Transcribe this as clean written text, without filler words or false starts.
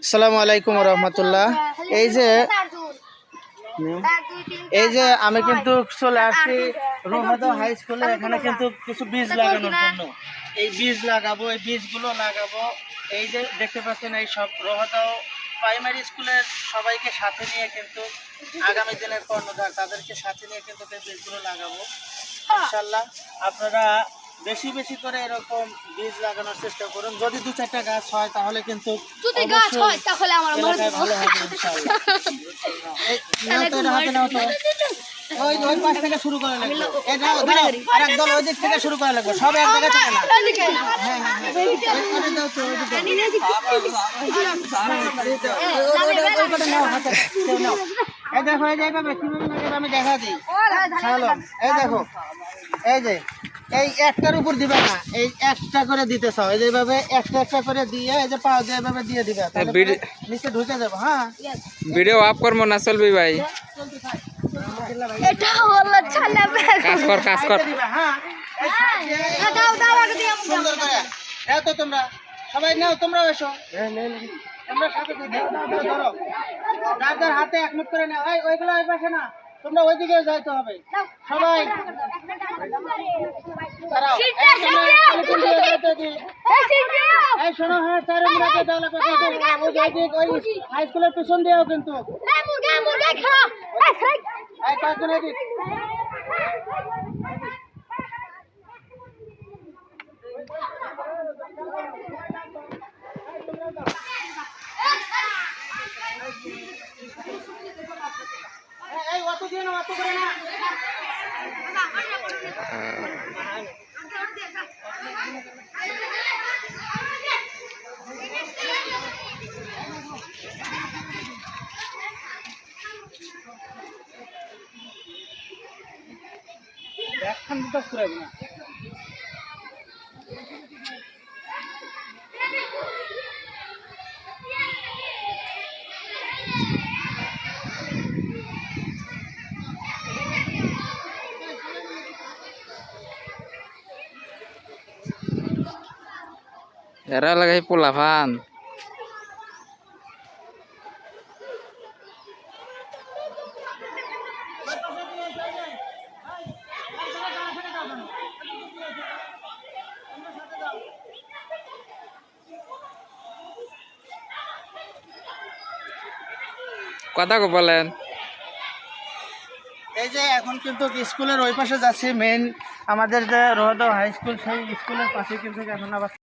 আসসালামু আলাইকুম রহমতুল্লাহ। এই যে আমি কিন্তু চলে আসছি রোহাদা হাই স্কুলে। এখানে কিন্তু কিছু বীজ লাগানোর জন্য এই বীজ লাগাবো, এই বীজগুলো লাগাবো। এই যে দেখতে পাচ্ছেন এই সব রোহাদা প্রাইমারি স্কুলের সবাইকে সাথে নিয়ে কিন্তু আগামী দিনের কর্ণধার তাদেরকে সাথে নিয়ে কিন্তু এই বীজগুলো লাগাবো ইনশাল্লাহ। আপনারা বেশি বেশি করে এরকম বীজ লাগানোর চেষ্টা করুন। যদি 2-4টা গাছ হয় তাহলে কিন্তু ভালো হবে ইনশাল্লাহ। ওই পাশ থেকে শুরু করা লাগবে, আর একদল ওই দিক থেকে শুরু করা লাগবে, সব এক জায়গা থেকে না। এই দেখো, এই জায়গায় কিভাবে আমি দেখা দিই। এই দেখো, এই যে এই একটার উপর দিবে না, এই একটা করে দিতে চাও, এই যেভাবে একটা একটা করে দিয়ে এই যে পাও দিয়ে এভাবে দিয়ে দিবে, নিচে ঢুকে যাবে। হ্যাঁ, ভিডিও অফ করবো না, চলবি ভাই। কাজ কর। হ্যাঁ, সুন্দর করে দাও তো তোমরা সবাই, নাও তোমরা এসো, তোমরা সাথে ধরো, যার হাতে একমুট করে নাও। ওইগুলো ওই পাশে না, তোমরা ওইদিকে যাইতে হবে সবাই। এই শোনো, হ্যাঁ, হাই স্কুলের পিছন দিয়েও কিন্তু অত দিয়ে না, অত করে না। এখন তো ফুরাবে না। এরা লাগাই পোলা ফান। কথা বলেন। এই যে এখন কিন্তু স্কুলের ওই পাশে যাচ্ছি, মেইন আমাদের যে রোহাদা হাই স্কুল, সেই স্কুলের পাশে কিন্তু এখন আবার